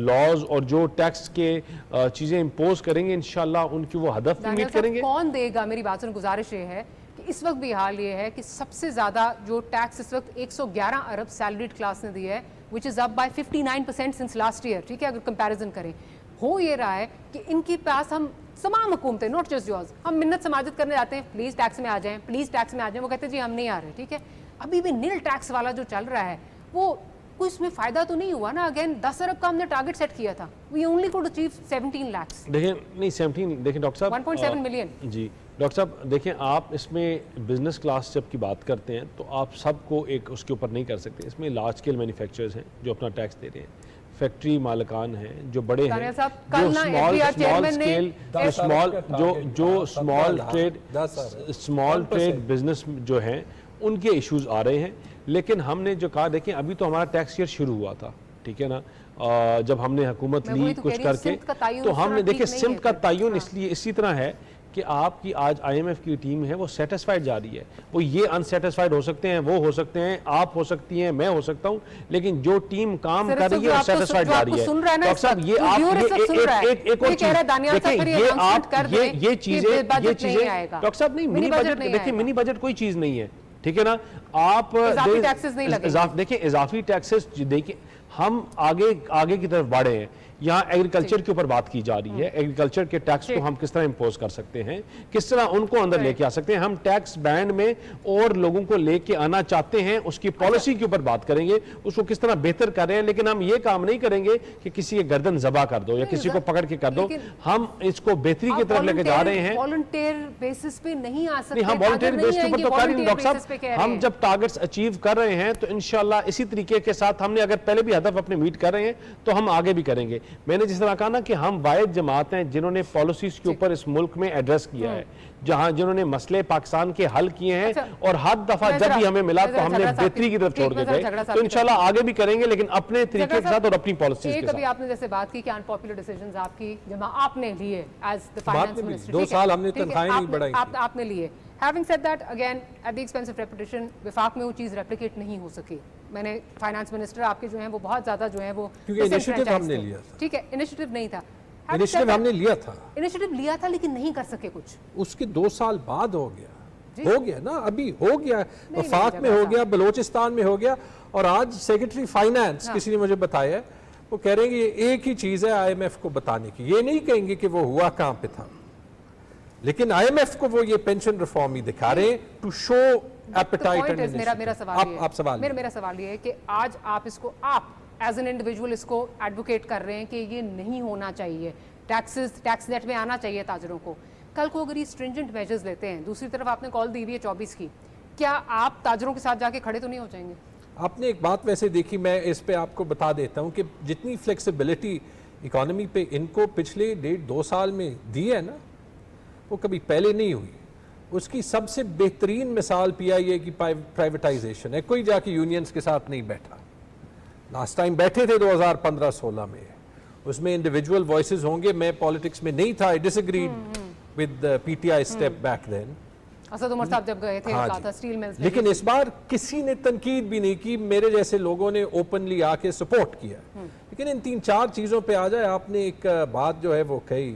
लॉज और जो टैक्स के चीजें इंपोज करेंगे, इंशाल्लाह उनकी वो हदफ मीट करेंगे। कौन देगा? मेरी बात सुन, गुजारिश ये है कि इस वक्त भी हाल ये है कि सबसे ज्यादा जो टैक्स इस वक्त 111 अरब सैलरीड क्लास ने दिया है, which is up by 59% since last year. ठीक है, अगर कंपैरिजन करें, हो ये रहा है कि इनके पास हम तमाम हुकूमतें, नॉट जस्ट योर्स, हम मिन्नत समाजत करने जाते हैं, प्लीज टैक्स में आ जाएं, प्लीज टैक्स में आ जाएं, वो कहते हैं जी हम नहीं आ रहे। ठीक है, अभी भी नील टैक्स वाला जो चल रहा है, वो कोई इसमें फायदा तो नहीं हुआ ना। अगेन 10 अरब का हमने टारगेट सेट किया था, we only could achieve 17 lakh. देखिए नहीं 17, देखिए डॉक्टर साहब 1.7 मिलियन। जी डॉक्टर साहब, देखें आप इसमें बिजनेस क्लास जब की बात करते हैं तो आप सबको एक उसके ऊपर नहीं कर सकते। इसमें लार्ज स्केल मैन्युफैक्चरर्स हैं जो अपना टैक्स दे रहे हैं, फैक्ट्री मालिकान हैं जो बड़े हैं, जो स्मॉल ट्रेड बिजनेस जो हैं उनके इश्यूज आ रहे हैं। लेकिन हमने जो कहा, देखें अभी तो हमारा टैक्स ईयर शुरू हुआ था, ठीक है ना, जब हमने हुकूमत ली कुछ करके, तो हमने देखिए सिम्त का तयन इसलिए इसी तरह है कि आपकी आज IMF की टीम है वो सेटिस्फाइड जा रही है। वो ये अनसेटिस्फाइड हो सकते हैं, वो हो सकते हैं, आप हो सकती हैं, मैं हो सकता हूँ, लेकिन जो टीम काम कर रही है सेटिस्फाइड जा रही है। डॉक्टर साहब, ये आप एक और चीज देखिए, ये चीजें डॉक्टर साहब नहीं, मिनी बजट देखिए, मिनी बजट कोई चीज नहीं है, ठीक है ना। आप देखिए इजाफी टैक्सेस, देखिए हम आगे की तरफ बढ़े हैं। यहाँ एग्रीकल्चर के ऊपर बात की जा रही है, एग्रीकल्चर के टैक्स को हम किस तरह इंपोज कर सकते हैं, किस तरह उनको अंदर लेके आ सकते हैं। हम टैक्स बैंड में और लोगों को लेके आना चाहते हैं, उसकी पॉलिसी के ऊपर बात करेंगे, उसको किस तरह बेहतर कर रहे हैं। लेकिन हम ये काम नहीं करेंगे कि किसी के गर्दन जबा कर दो या किसी को पकड़ के कर दो। हम इसको बेहतरी की तरफ लेके जा रहे हैं। वॉलंटियर बेसिस पे नहीं आ सकते, हम वॉलंटियर बेसिस के ऊपर तो कर ही नहीं। डॉक्टर साहब, हम जब टारगेट्स अचीव कर रहे हैं तो इंशाल्लाह इसी तरीके के साथ, हमने अगर पहले भी हदफ अपने मीट कर रहे हैं तो हम आगे भी करेंगे। मैंने जिस तरह कहा ना कि हम वाहिद जमात हैं जिन्होंने पॉलिसीज के ऊपर इस मुल्क में एड्रेस किया है, जिन्होंने मसले पाकिस्तान के हल किए हैं, और हर दफा जब भी हमें मिला तो हमने बेहतरी की तरफ छोड़ के गए। तो इंशाल्लाह आगे भी करेंगे, लेकिन अपने तरीके के साथ और अपनी पॉलिसी के साथ। कभी आपने जैसे बात की कि अनपॉपुलर डिसीजंस आपकी जमा आपने लिए एज द फाइनेंस मिनिस्टर, 2 साल हमने तनख्वाहें नहीं बढ़ाई, आपने लिए। Having said that, again at the expense of reputation, विफाक में वो चीज़ रेप्लिकेट नहीं हो सकी। मैंने फाइनेंस मिनिस्टर आपके जो हैं वो बहुत ज़्यादा जो है वो, क्योंकि इनिशिएटिव हमने लिया था, ठीक है, इनिशिएटिव नहीं था, इनिशिएटिव हमने लिया था, इनिशिएटिव लिया था, लेकिन नहीं कर सके कुछ। उसके 2 साल बाद हो गया ना, अभी हो गया, वफाक में हो गया, बलोचिस्तान में हो गया, और आज सेक्रेटरी फाइनेंस किसी ने मुझे बताया, वो कह रहे हैं कि ये एक ही चीज़ है IMF को बताने की, ये नहीं कहेंगे कि वो हुआ कहाँ पे था, लेकिन IMF को वो ये पेंशन रिफॉर्म ही दिखा रहे हैं टू शो एपेटाइट। मेरा सवाल ये है कि आज आप इसको, आप एज एन इंडिविजुअल इसको एडवोकेट कर रहे हैं कि ये नहीं होना चाहिए, टैक्स नेट में आना चाहिए ताजरों को। कल को अगर ये स्ट्रिंजेंट मेजर्स लेते हैं, दूसरी तरफ आपने कॉल दी हुई है 24 की, क्या आप ताजरों के साथ जाके खड़े तो नहीं हो जाएंगे? आपने एक बात वैसे देखी, मैं इस पे आपको बता देता हूँ कि जितनी फ्लेक्सिबिलिटी इकोनॉमी पे इनको पिछले 1.5-2 साल में दी है ना, वो कभी पहले नहीं हुई। उसकी सबसे बेहतरीन मिसाल पीआईए की प्राइवेटाइजेशन है। कोई जाके यूनियंस के साथ नहीं बैठा। लास्ट टाइम बैठे थे 2015-16 में, उसमें इंडिविजुअल वॉइसेस होंगे। मैं पॉलिटिक्स में नहीं था, I disagreed with PTI step back then. Asad Umar साहब जब गए थे, हाँ कहा था स्टील मिल्स, लेकिन इस बार किसी ने तनकीद भी नहीं की। मेरे जैसे लोगों ने ओपनली आके सपोर्ट किया। लेकिन इन 3-4 चीज़ों पे आ जाए। आपने एक बात जो है वो कही,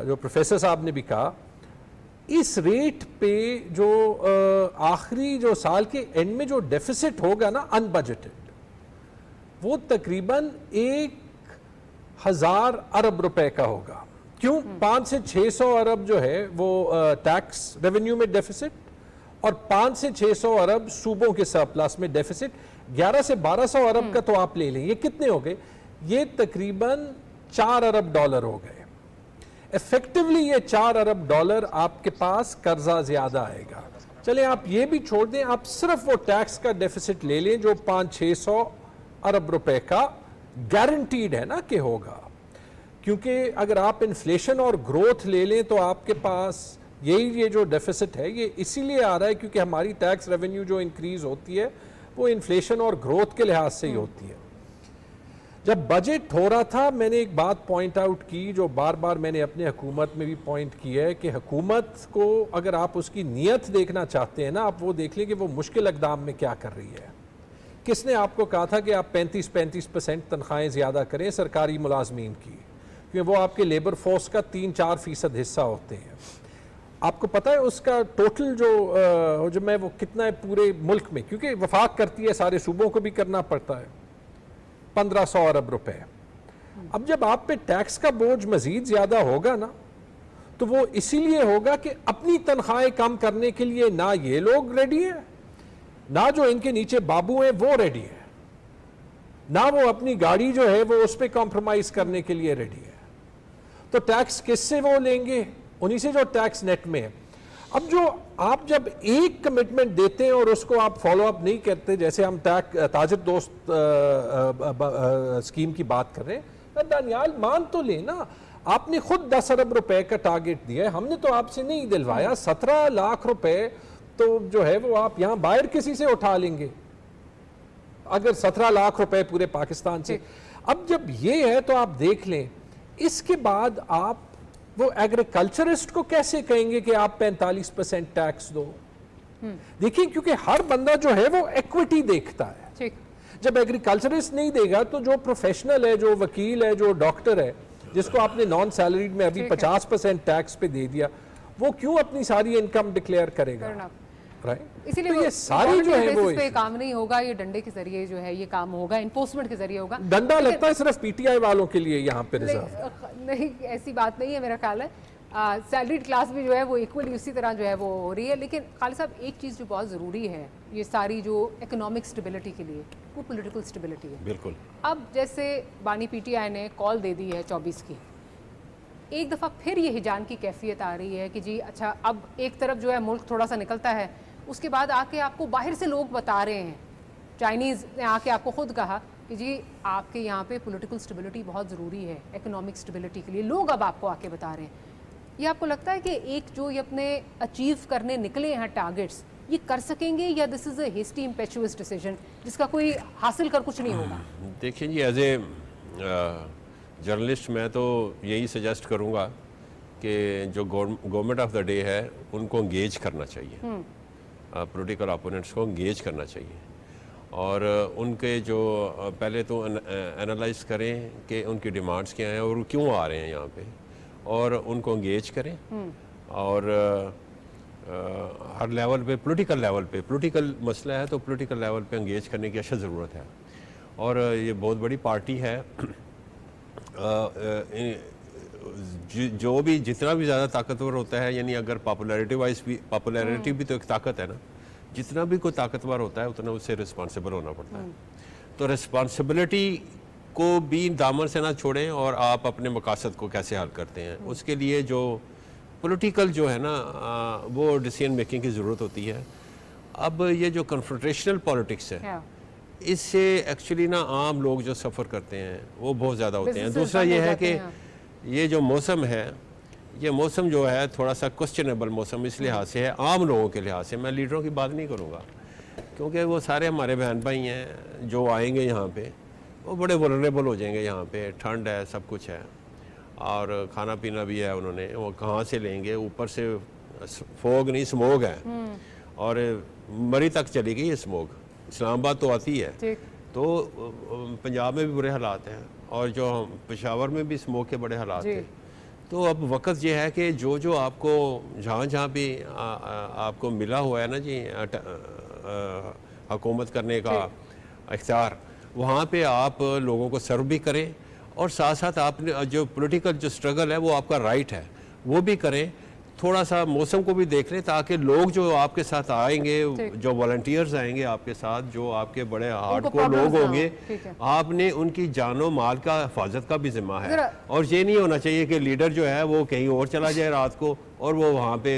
जो प्रोफेसर साहब ने भी कहा, इस रेट पे जो आखिरी जो साल के एंड में जो डेफिसिट होगा ना अनबजटेड, वो तकरीबन 1,000 अरब रुपए का होगा। क्यों? 500 से 600 अरब जो है वो टैक्स रेवेन्यू में डेफिसिट, और 500 से 600 अरब सूबों के सरप्लस में डेफिसिट। 1100 से 1200 अरब का तो आप ले लें, ये कितने हो गए? ये तकरीबन 4 अरब डॉलर हो गए। इफेक्टिवली ये 4 अरब डॉलर आपके पास कर्जा ज्यादा आएगा। चले आप ये भी छोड़ दें, आप सिर्फ वो टैक्स का डेफिसिट ले लें जो 500-600 अरब रुपए का गारंटीड है ना कि होगा। क्योंकि अगर आप इन्फ्लेशन और ग्रोथ ले लें तो आपके पास ये जो डेफिसिट है ये इसीलिए आ रहा है क्योंकि हमारी टैक्स रेवेन्यू जो इंक्रीज होती है वो इन्फ्लेशन और ग्रोथ के लिहाज से ही होती है। जब बजट हो रहा था, मैंने एक बात पॉइंट आउट की जो बार बार मैंने अपने हुकूमत में भी पॉइंट की है कि हुकूमत को अगर आप उसकी नीयत देखना चाहते हैं ना, आप वो देख लें कि वो मुश्किल इक़दाम में क्या कर रही है। किसने आपको कहा था कि आप 35% तनख्वाहें ज़्यादा करें सरकारी मुलाजमीन की, क्योंकि वो आपके लेबर फोर्स का 3-4% हिस्सा होते हैं। आपको पता है उसका टोटल जो मैं वो कितना है पूरे मुल्क में, क्योंकि वफाक करती है सारे सूबों को भी करना पड़ता है, 1500 अरब रुपए। अब जब आप पे टैक्स का बोझ मजीद ज्यादा होगा ना, तो वो इसीलिए होगा कि अपनी तनख्वाहें कम करने के लिए ना ये लोग रेडी है, ना जो इनके नीचे बाबू हैं वो रेडी है, ना वो अपनी गाड़ी जो है वो उस पर कॉम्प्रोमाइज करने के लिए रेडी है। तो टैक्स किससे वो लेंगे? उन्हीं से जो टैक्स नेट में है। अब जो आप जब एक कमिटमेंट देते हैं और उसको आप फॉलो अप नहीं करते, जैसे हम ताजिर दोस्त स्कीम की बात कर रहे हैं, दानियाल मान तो लेना, आपने खुद 10 अरब रुपए का टारगेट दिया है, हमने तो आपसे नहीं दिलवाया। 17 लाख रुपए तो जो है वो आप यहां बाहर किसी से उठा लेंगे, अगर 17 लाख रुपए पूरे पाकिस्तान से। अब जब ये है तो आप देख लें, इसके बाद आप वो एग्रीकल्चरिस्ट को कैसे कहेंगे कि आप 45% टैक्स दो? देखिए, क्योंकि हर बंदा जो है वो इक्विटी देखता है। ठीक। जब एग्रीकल्चरिस्ट नहीं देगा तो जो प्रोफेशनल है, जो वकील है, जो डॉक्टर है, जिसको आपने नॉन सैलरीड में अभी 50% टैक्स पे दे दिया, वो क्यों अपनी सारी इनकम डिक्लेयर करेगा? इसीलिए तो ये सारी जो है वो पे काम नहीं होगा, ये डंडे के जरिए जो है ये काम होगा, इन्फोर्समेंट के जरिए होगा। डंडा लगता है सिर्फ पीटीआई वालों के लिए यहाँ पे रिजर्व। नहीं, ऐसी बात नहीं है, मेरा ख्याल है सैलरीड क्लास भी जो है वो इक्वली उसी तरह जो है वो हो रही है। लेकिन खालिद साहब, एक चीज़ जो बहुत ज़रूरी है ये सारी जो इकोनॉमिक स्टेबिलिटी के लिए, वो पॉलिटिकल स्टेबिलिटी है। बिल्कुल। अब जैसे बानी पीटीआई ने कॉल दे दी है 24 की, एक दफ़ा फिर ये हिजान की कैफियत आ रही है कि जी अच्छा, अब एक तरफ जो है मुल्क थोड़ा सा निकलता है, उसके बाद आके आपको बाहर से लोग बता रहे हैं, चाइनीज़ ने आके आपको खुद कहा कि जी आपके यहाँ पे पॉलिटिकल स्टेबिलिटी बहुत ज़रूरी है इकोनॉमिक स्टेबिलिटी के लिए। लोग अब आपको आके बता रहे हैं। ये आपको लगता है कि एक जो ये अपने अचीव करने निकले हैं टारगेट्स, ये कर सकेंगे, या this is a hasty impetuous decision जिसका कोई हासिल कर कुछ नहीं होगा? देखिए जी, एज ए जर्नलिस्ट मैं तो यही सजेस्ट करूँगा कि जो गवर्नमेंट ऑफ द डे है उनको इंगेज करना चाहिए, पॉलिटिकल अपोनेंट्स को इंगेज करना चाहिए, और उनके जो पहले तो एनालाइज करें कि उनकी डिमांड्स क्या हैं और क्यों आ रहे हैं यहाँ पे, और उनको इंगेज करें। और हर लेवल पे, पॉलिटिकल लेवल पे, पॉलिटिकल मसला है तो पॉलिटिकल लेवल पे इंगेज करने की अशद ज़रूरत है। और ये बहुत बड़ी पार्टी है, जो भी जितना भी ज़्यादा ताकतवर होता है, यानी अगर पॉपुलैरिटी वाइज भी, पॉपुलैरिटी भी तो एक ताकत है ना, जितना भी कोई ताकतवर होता है उतना उससे रिस्पॉन्सिबल होना पड़ता है। तो रिस्पॉन्सिबिलिटी को भी दामन से ना छोड़ें, और आप अपने मकासद को कैसे हल करते हैं उसके लिए जो पॉलिटिकल जो है ना वो डिसीजन मेकिंग की ज़रूरत होती है। अब ये जो कन्फ्रंटेशनल पॉलिटिक्स है, इससे एक्चुअली ना आम लोग जो सफ़र करते हैं वो बहुत ज़्यादा होते हैं। दूसरा ये है कि ये जो मौसम है, ये मौसम जो है थोड़ा सा क्वेश्चनेबल मौसम इस लिहाज से है, आम लोगों के लिहाज से। मैं लीडरों की बात नहीं करूँगा, क्योंकि वो सारे हमारे बहन भाई हैं जो आएंगे यहाँ पे, वो बड़े वल्नरेबल हो जाएंगे। यहाँ पे ठंड है, सब कुछ है, और खाना पीना भी है उन्होंने, वो कहाँ से लेंगे? ऊपर से फोग नहीं, स्मोग है, और मरी तक चली गई ये स्मोग। इस्लामाबाद तो आती है, तो पंजाब में भी बुरे हालात हैं, और जो पेशावर में भी स्मोक के बड़े हालात थे। तो अब वक्त ये है कि जो जो आपको जहाँ जहाँ भी आपको मिला हुआ है ना जी हुकूमत करने का इख्तियार, वहाँ पे आप लोगों को सर्व भी करें, और साथ साथ आपने जो पॉलिटिकल जो स्ट्रगल है वो आपका राइट है, वो भी करें। थोड़ा सा मौसम को भी देख लें, ताकि लोग जो आपके साथ आएंगे, जो वॉलंटियर्स आएंगे आपके साथ, जो आपके बड़े हार्डकोर लोग होंगे, आपने उनकी जानो माल का हिफाजत का भी जिम्मा है। और ये नहीं होना चाहिए कि लीडर जो है वो कहीं और चला जाए रात को और वो वहाँ पे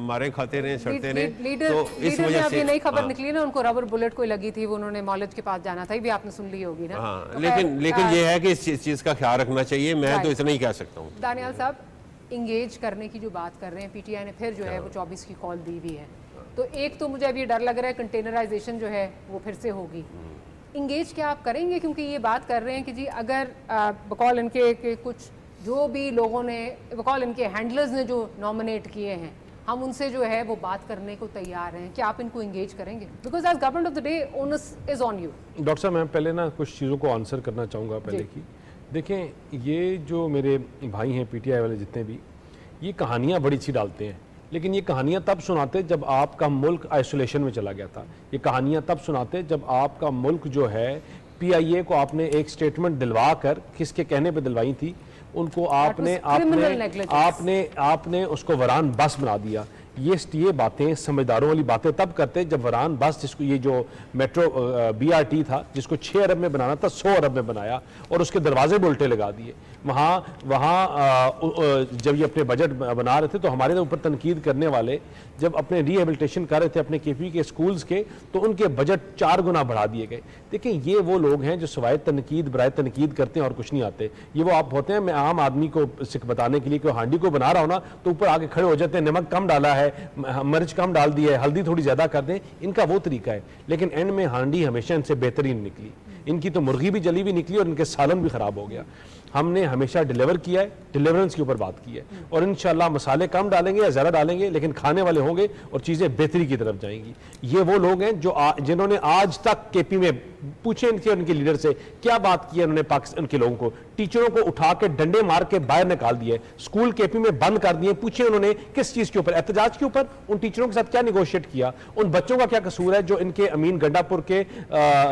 मारे खाते रहे, सड़ते रहे। तो इस वजह से नई खबर निकली ना, उनको रबर बुलेट कोई लगी थी, वो उन्होंने मॉलेज के पास जाना था, ये भी आपने सुन ली होगी ना। हाँ, लेकिन ये है कि इस चीज़ का ख्याल रखना चाहिए। मैं तो इतना ही कह सकता हूँ। दानियाल साहब, इंगेज करने की जो बात कर रहे हैं, पीटीआई ने फिर जो है वो 24 की कॉल दी हुई है, तो एक तो मुझे अभी डर लग रहा है कंटेनराइजेशन जो है वो फिर से होगी। इंगेज क्या आप करेंगे? क्योंकि ये बात कर रहे हैं कि जी अगर बकौल इनके के कुछ जो भी लोगों ने, बकौल इनके हैंडलर्स ने जो नॉमिनेट किए हैं, हम उनसे जो है वो बात करने को तैयार हैं, क्या आप इनको इंगेज करेंगे? Because as government of the day onus is on you. Doctor साहब, मैं पहले ना कुछ चीज़ों को आंसर करना चाहूँगा पहले की। देखें, ये जो मेरे भाई हैं पीटीआई वाले जितने भी, ये कहानियाँ बड़ी सी डालते हैं, लेकिन ये कहानियाँ तब सुनाते जब आपका मुल्क आइसोलेशन में चला गया था। ये कहानियाँ तब सुनाते जब आपका मुल्क जो है, पीआईए को आपने एक स्टेटमेंट दिलवा कर, किसके कहने पे दिलवाई थी, उनको आपने उसको वरान बस बना दिया। ये बातें समझदारों वाली बातें तब करते जब वरान बस, जिसको ये जो मेट्रो बीआरटी था, जिसको 6 अरब में बनाना था, 100 अरब में बनाया और उसके दरवाजे उल्टे लगा दिए। वहाँ जब ये अपने बजट बना रहे थे तो हमारे ऊपर तनकीद करने वाले जब अपने रिहेबिलिटेशन कर रहे थे अपने केपी के स्कूल्स के, तो उनके बजट 4 गुना बढ़ा दिए गए। देखिए, ये वो लोग हैं जो सिवाय तनकीद बराए तनकीद करते हैं और कुछ नहीं आते। ये वो आप होते हैं, मैं आम आदमी को सिख बताने के लिए कि हांडी को बना रहा हूँ ना, तो ऊपर आके खड़े हो जाते हैं, नमक कम डाला है, मिर्च कम डाल दी है, हल्दी थोड़ी ज्यादा कर दें। इनका वो तरीका है, लेकिन एंड में हांडी हमेशा इनसे बेहतरीन निकली। इनकी तो मुर्गी भी जली भी निकली और इनके सालन भी खराब हो गया। हमने हमेशा डिलीवर किया है, डिलीवरेंस के ऊपर बात की है, और इंशाल्लाह मसाले कम डालेंगे या ज़्यादा डालेंगे, लेकिन खाने वाले होंगे और चीज़ें बेहतरी की तरफ जाएंगी। ये वो लोग हैं जो जिन्होंने आज तक केपी में, पूछे इनके उनके लीडर से क्या बात की है उन्होंने पाकिस्तान के लोगों को, टीचरों को उठा के डंडे मार के बाहर निकाल दिए, स्कूल केपी में बंद कर दिए। पूछे उन्होंने किस चीज़ के ऊपर, एहतजाज के ऊपर? उन टीचरों के साथ क्या निगोशिएट किया? उन बच्चों का क्या कसूर है जो इनके अमीन गंडापुर के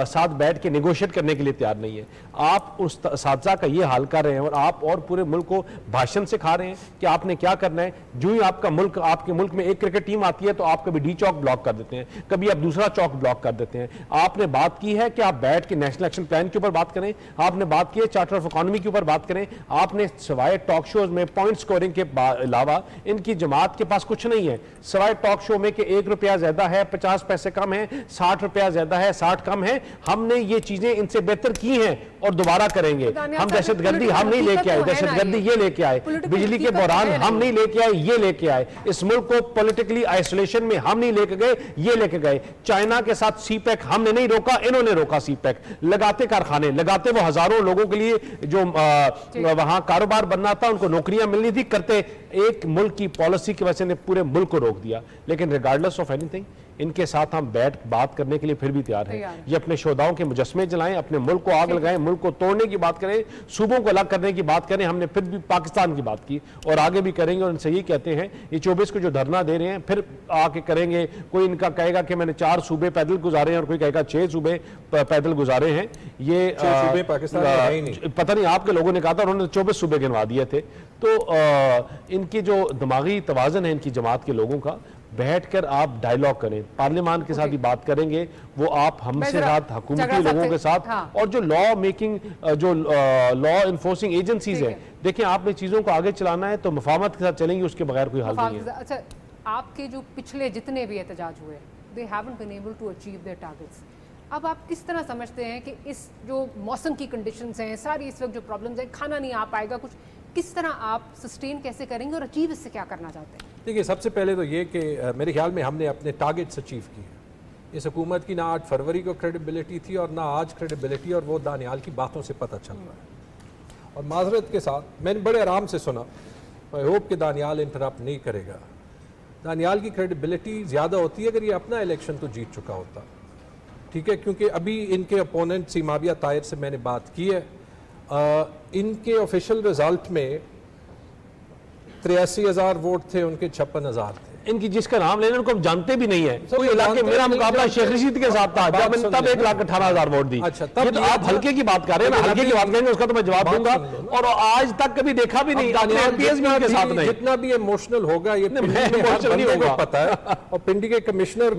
साथ बैठ के निगोशिएट करने के लिए तैयार नहीं है? आप उस साथी का ये हाल कर रहे हैं और आप और पूरे मुल्क को भाषण सिखा रहे हैं कि आपने क्या करना है। जो ही आपका मुल्क, आपके मुल्क में एक क्रिकेट टीम आती है तो आप कभी डी चौक ब्लॉक कर देते हैं, कभी आप दूसरा चौक ब्लॉक कर देते हैं। आपने बात की है कि आप बैठ के नेशनल एक्शन प्लान के ऊपर बात करें, आपने बात की है चार्टर ऑफ इकोनॉमी के ऊपर बात करें। आपने सिवाय टॉक शोज में पॉइंट स्कोरिंग के अलावा इनकी जमात के पास कुछ नहीं है, सिवाय टॉक शो में कि 1 रुपया ज्यादा है, 50 पैसे कम है, 60 रुपया ज्यादा है, 60 कम है। हमने ये चीजें इनसे बेहतर की हैं और दोबारा करेंगे। हम दहशतगर्दी हम नहीं लेके आए, दहशतगर्दी ये लेके आए, बिजली के बहरान हम नहीं लेके आए, ये लेके आए। इस मुल्क को पॉलिटिकली आइसोलेशन में हम नहीं लेके गए, ये लेके गए। चाइना के साथ सीपैक हमने नहीं रोका, इन्होंने रोका सीपैक। लगाते कारखाने, लगाते वो हजारों लोगों के लिए जो वहां कारोबार बनना था, उनको नौकरियां मिलनी थी, करते। एक मुल्क की पॉलिसी की वजह से पूरे मुल्क को रोक दिया। लेकिन रिगार्डलेस ऑफ एनीथिंग, इनके साथ हम बैठ बात करने के लिए फिर भी तैयार हैं। ये अपने शोधाओं के मुजस्मे जलाएं, अपने मुल्क को आग लगाएं, मुल्क को तोड़ने की बात करें, सूबों को अलग करने की बात करें। हमने फिर भी पाकिस्तान की बात की और आगे भी करेंगे। और इनसे यही कहते हैं, ये 24 को जो धरना दे रहे हैं फिर आके करेंगे। कोई इनका कहेगा कि मैंने 4 सूबे पैदल गुजारे हैं और कोई कहेगा 6 सूबे पैदल गुजारे हैं। ये सूबे पाकिस्तान में है ही नहीं। पता नहीं, आपके लोगों ने कहा था, उन्होंने 24 सूबे गिनवा दिए थे। तो इनकी जो दिमागी तवाज़न है इनकी जमात के लोगों का, बैठकर आप डायलॉग करें, पार्लियामान के साथ ही बात करेंगे, वो आप हमसे साथ, हुकूमती लोगों के साथ। और जो लॉ मेकिंग, जो लॉ इन्फोर्सिंग एजेंसीज है, देखिए आपने चीजों को आगे चलाना है तो मुफाहमत के साथ चलेंगे, उसके बगैर कोई हल नहीं है। अच्छा, आपके जो पिछले जितने भी एहतजाज हुए, they haven't been able to achieve their targets. अब आप किस तरह समझते हैं कि इस जो मौसम की कंडीशंस हैं, सारी इस वक्त जो प्रॉब्लम्स हैं, खाना नहीं आ पाएगा कुछ, किस तरह आप सस्टेन कैसे करेंगे और अचीव इससे क्या करना चाहते हैं? देखिए, सबसे पहले तो ये कि मेरे ख्याल में हमने अपने टारगेट्स अचीव किए। इस हुकूमत की ना 8 फरवरी को क्रेडिबिलिटी थी और ना आज क्रेडिबिलिटी, और वो दानियाल की बातों से पता चल रहा है। और माजरत के साथ मैंने बड़े आराम से सुना, आई होप कि दानियाल इंटरप्ट नहीं करेगा। दानियाल की क्रेडिबिलिटी ज़्यादा होती है अगर ये अपना इलेक्शन तो जीत चुका होता, ठीक है, क्योंकि अभी इनके अपोनेंट सीमाविया ताहिर से मैंने बात की है, इनके ऑफिशियल रिजल्ट में 83,000 वोट थे, उनके 56,000 थे। इनकी जिसका नाम लेना उनको हम जानते भी नहीं है। कोई इलाके मेरा मुकाबला शेख रशीद के साथ था जब मैंने तब 1,18,000 वोट दी। अच्छा, ये तो आप हल्के की बात कर रहे हैं ना, हल्के की बात करेंगे उसका तो मैं जवाब दूंगा, और आज तक कभी देखा भी नहीं, एमपीएस भी उनके साथ नहीं। जितना भी इमोशनल होगा ये इमोशनल नहीं होगा, पता है। और पिंडी के कमिश्नर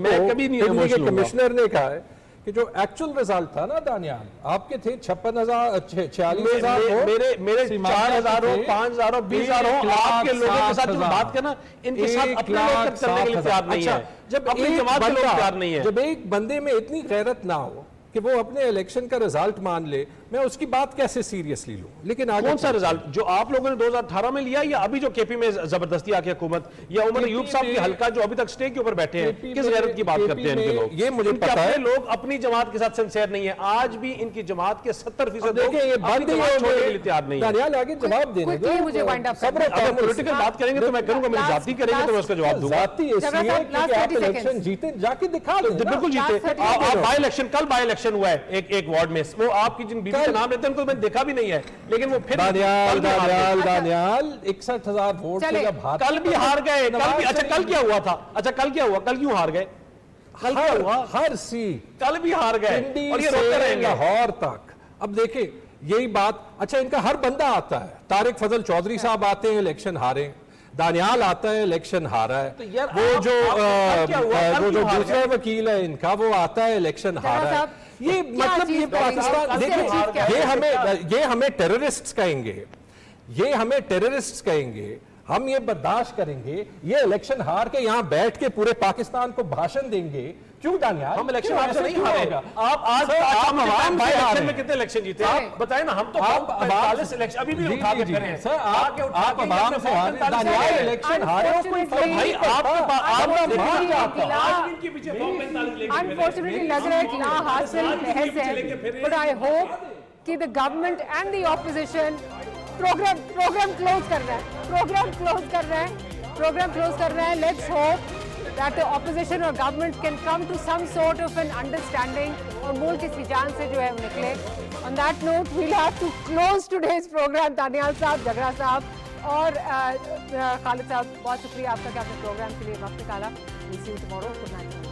ने कहा है कि जो एक्चुअल रिजल्ट था ना दानियाल, आपके थे 56,000 46,000, मेरे 4,000 हो, 5,000 हो, 20,000 हो, आपके लोगों के साथ जो बात करना इनके साथ अपने लोग चलने के लिए तैयार नहीं है। जब अपनी जमात के लोग तैयार नहीं है। जब एक बंदे में इतनी गैरत ना हो कि वो अपने इलेक्शन का रिजल्ट मान ले, मैं उसकी बात कैसे सीरियसली लूं? लेकिन कौन सा रिजल्ट जो आप लोगों ने 2018 में लिया, या अभी जो केपी में जबरदस्ती आके हुकूमत, या उमर अयूब साहब की हल्का जो अभी तक स्टे के ऊपर बैठे हैं, किस गैरत की बात करते हैं इनके लोग? ये मुझे पता है, लोग अपनी जमात के साथ सिंसियर नहीं है। आज भी इनकी जमात के 70% देखिए ये बंद छोड़ने के लिए तैयार नहीं है। दानियाल आगे जवाब देने दो, मुझे वाइंड अप अगर पॉलिटिकल बात करेंगे तो मैं करूंगा, मेरी जाति करेंगे तो मैं उसका जवाब दूंगा। जाति इसलिए क्योंकि आप इलेक्शन जीते, जाके दिखा दो। बिल्कुल जीते। आप बाय इलेक्शन, कल बाय इलेक्शन हुआ है एक वार्ड में, वो आपकी जिन बीवी का नाम लेते हैं उनको मैंने देखा भी नहीं है, लेकिन वो फिर दानियाल 61,000 वोट से जब कल भी हार गए। कल भी, अच्छा कल क्या हुआ था? अच्छा कल क्या हुआ? कल क्यों हार गए? कल क्या हुआ? हर सीट कल भी हार गए और ये रोते रहेंगे लाहौर तक। अब देखिए यही बात, अच्छा इनका हर बंदा आता है, तारिक फजल चौधरी साहब आते हैं, इलेक्शन हारे, दानियाल आता है, इलेक्शन हारा है, वो जो दूसरा वकील है इनका वो आता है, इलेक्शन हारा है। ये मतलब ये पाकिस्तान, देखिए ये हमें टेररिस्ट कहेंगे, ये हमें टेररिस्ट कहेंगे, हम ये बर्दाश्त करेंगे, ये इलेक्शन हार के यहाँ बैठ के पूरे पाकिस्तान को भाषण देंगे? क्यों दानियाल? हम इलेक्शन आपसे नहीं हारेगा। आप आज इलेक्शन में कितने इलेक्शन जीते आप बताएं ना? हम तो 45 इलेक्शन अभी भी उठा के खड़े हैं। सर आप आवाम से हारे, दानियाल इलेक्शन हारे हो, कोई भाई अनफॉर्चुनेटली लग रहा है कि ना हासिल बहस है, बट आई होप कि the government and the opposition program close कर रहा है। Let's hope that the opposition or government can come to some sort of an understanding और मुल्क इस विजान से जो है वो निकले। On that note, we'll have to close today's program। Daniyal साहब, झगड़ा साहब और खालिद साहब, बहुत शुक्रिया आपका कि आपने प्रोग्राम के लिए वक्त निकाला। We'll see you tomorrow. Good night.